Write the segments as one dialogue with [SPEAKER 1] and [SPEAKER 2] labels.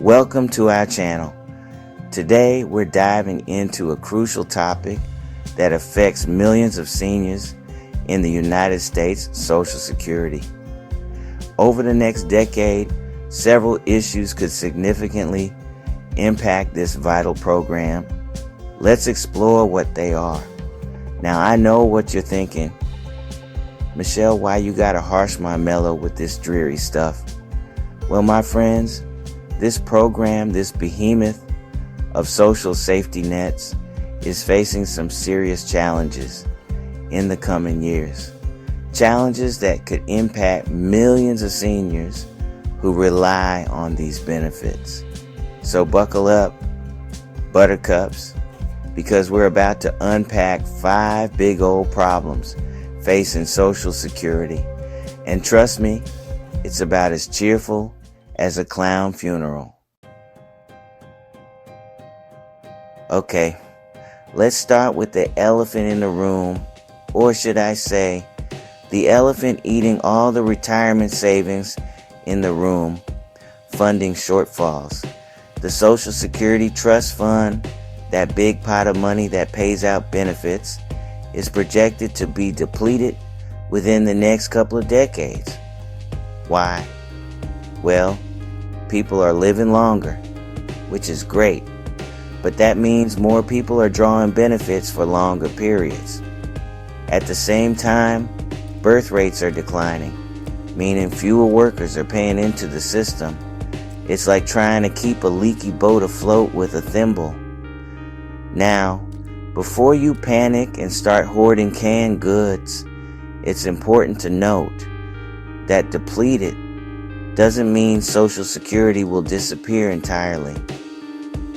[SPEAKER 1] Welcome to our channel. Today we're diving into a crucial topic that affects millions of seniors in the United States: Social Security. Over the next decade, several issues could significantly impact this vital program. Let's explore what they are. Now, I know what you're thinking. Michelle, why you gotta harsh my mellow with this dreary stuff? Well, my friends, this program, this behemoth of social safety nets, is facing some serious challenges in the coming years. Challenges that could impact millions of seniors who rely on these benefits. So buckle up, buttercups, because we're about to unpack 5 big old problems facing Social Security. And trust me, it's about as cheerful as a clown funeral. Okay, let's start with the elephant in the room, or should I say, the elephant eating all the retirement savings in the room, funding shortfalls. The Social Security Trust Fund, that big pot of money that pays out benefits, is projected to be depleted within the next couple of decades. Why? Well, people are living longer, which is great, but that means more people are drawing benefits for longer periods. At the same time, birth rates are declining, meaning fewer workers are paying into the system. It's like trying to keep a leaky boat afloat with a thimble. Now, before you panic and start hoarding canned goods, it's important to note that depleted doesn't mean Social Security will disappear entirely.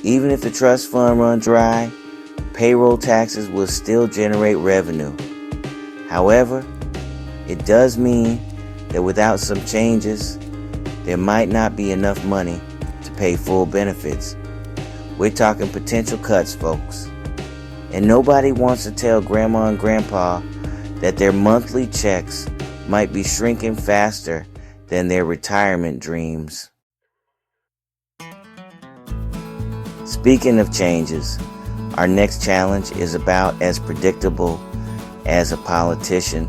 [SPEAKER 1] Even if the trust fund runs dry, payroll taxes will still generate revenue. However, it does mean that without some changes, there might not be enough money to pay full benefits. We're talking potential cuts, folks. And nobody wants to tell grandma and grandpa that their monthly checks might be shrinking faster than their retirement dreams. Speaking of changes, our next challenge is about as predictable as a politician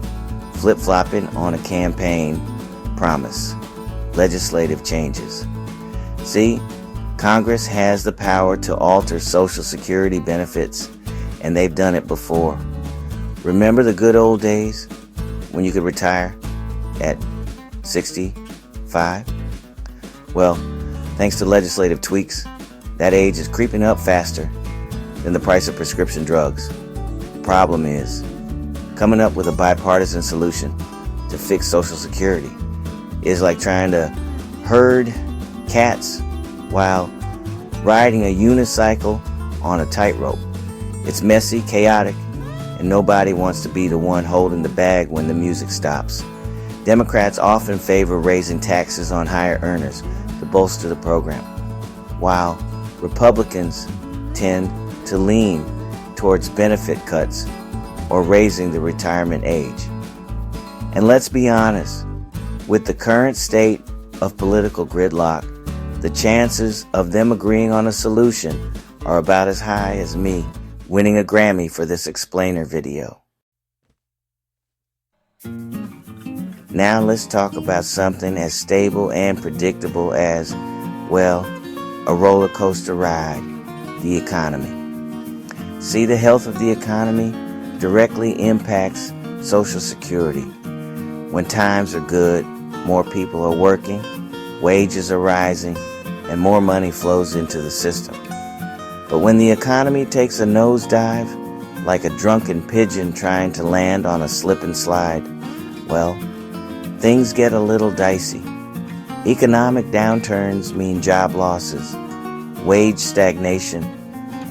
[SPEAKER 1] flip-flopping on a campaign promise: legislative changes. See, Congress has the power to alter Social Security benefits, and they've done it before. Remember the good old days when you could retire at 65? Well, thanks to legislative tweaks, that age is creeping up faster than the price of prescription drugs. The problem is, coming up with a bipartisan solution to fix Social Security is like trying to herd cats while riding a unicycle on a tightrope. It's messy, chaotic, and nobody wants to be the one holding the bag when the music stops. Democrats often favor raising taxes on higher earners to bolster the program, while Republicans tend to lean towards benefit cuts or raising the retirement age. And let's be honest, with the current state of political gridlock, the chances of them agreeing on a solution are about as high as me winning a Grammy for this explainer video. Now let's talk about something as stable and predictable as, well, a roller coaster ride: the economy. See, the health of the economy directly impacts Social Security. When times are good, more people are working, wages are rising, and more money flows into the system. But when the economy takes a nosedive, like a drunken pigeon trying to land on a slip and slide, well, things get a little dicey. Economic downturns mean job losses, wage stagnation,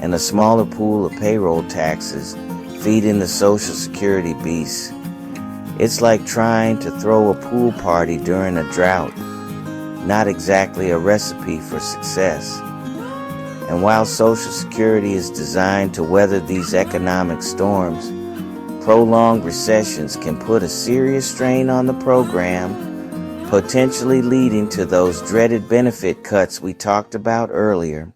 [SPEAKER 1] and a smaller pool of payroll taxes feeding the Social Security beast. It's like trying to throw a pool party during a drought, not exactly a recipe for success. And while Social Security is designed to weather these economic storms, prolonged recessions can put a serious strain on the program, potentially leading to those dreaded benefit cuts we talked about earlier.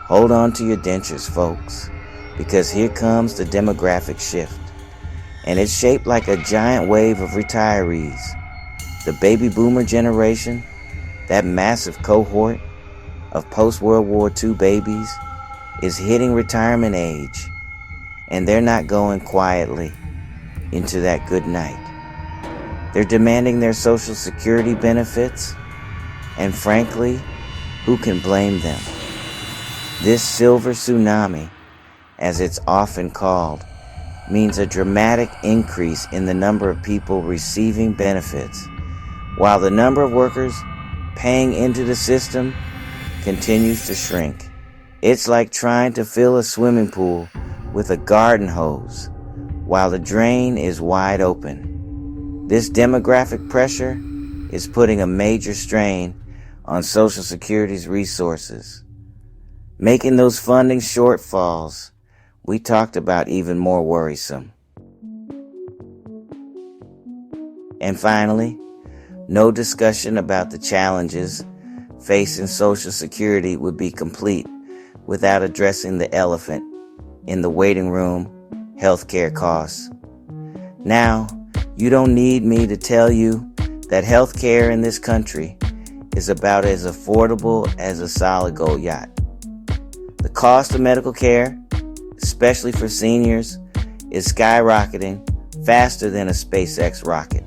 [SPEAKER 1] Hold on to your dentures, folks, because here comes the demographic shift. And it's shaped like a giant wave of retirees. The baby boomer generation, that massive cohort of post-World War II babies, is hitting retirement age, and they're not going quietly into that good night. They're demanding their Social Security benefits, and frankly, who can blame them? This silver tsunami, as it's often called, means a dramatic increase in the number of people receiving benefits, while the number of workers paying into the system continues to shrink. It's like trying to fill a swimming pool with a garden hose while the drain is wide open. This demographic pressure is putting a major strain on Social Security's resources, making those funding shortfalls we talked about even more worrisome. And finally, no discussion about the challenges facing Social Security would be complete without addressing the elephant in the waiting room: healthcare costs. Now, you don't need me to tell you that healthcare in this country is about as affordable as a solid gold yacht. The cost of medical care, especially for seniors, is skyrocketing faster than a SpaceX rocket.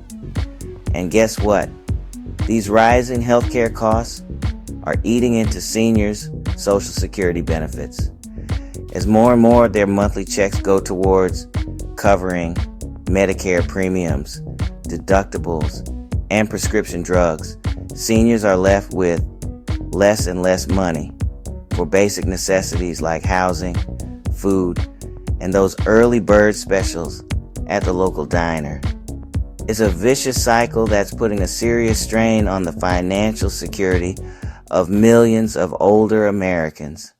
[SPEAKER 1] And guess what? These rising healthcare costs are eating into seniors' Social Security benefits, as more and more of their monthly checks go towards covering Medicare premiums, deductibles, and prescription drugs. Seniors are left with less and less money for basic necessities like housing, food, and those early bird specials at the local diner. It's a vicious cycle that's putting a serious strain on the financial security of millions of older Americans.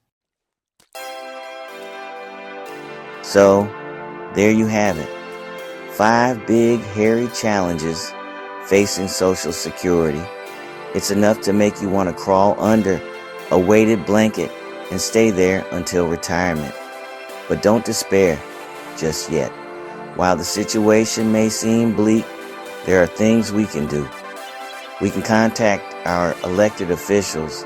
[SPEAKER 1] So, there you have it. 5 big, hairy challenges facing Social Security. It's enough to make you want to crawl under a weighted blanket and stay there until retirement. But don't despair just yet. While the situation may seem bleak, there are things we can do. We can contact our elected officials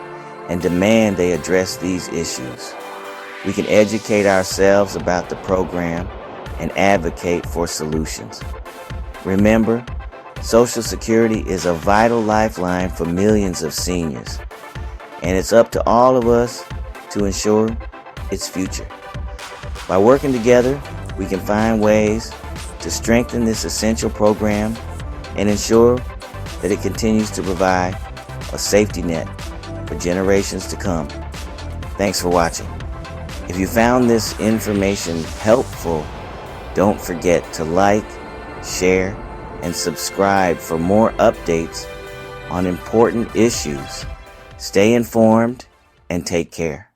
[SPEAKER 1] and demand they address these issues. We can educate ourselves about the program and advocate for solutions. Remember, Social Security is a vital lifeline for millions of seniors, and it's up to all of us to ensure its future. By working together, we can find ways to strengthen this essential program and ensure that it continues to provide a safety net for generations to come. Thanks for watching. If you found this information helpful, don't forget to like, share, and subscribe for more updates on important issues. Stay informed and take care.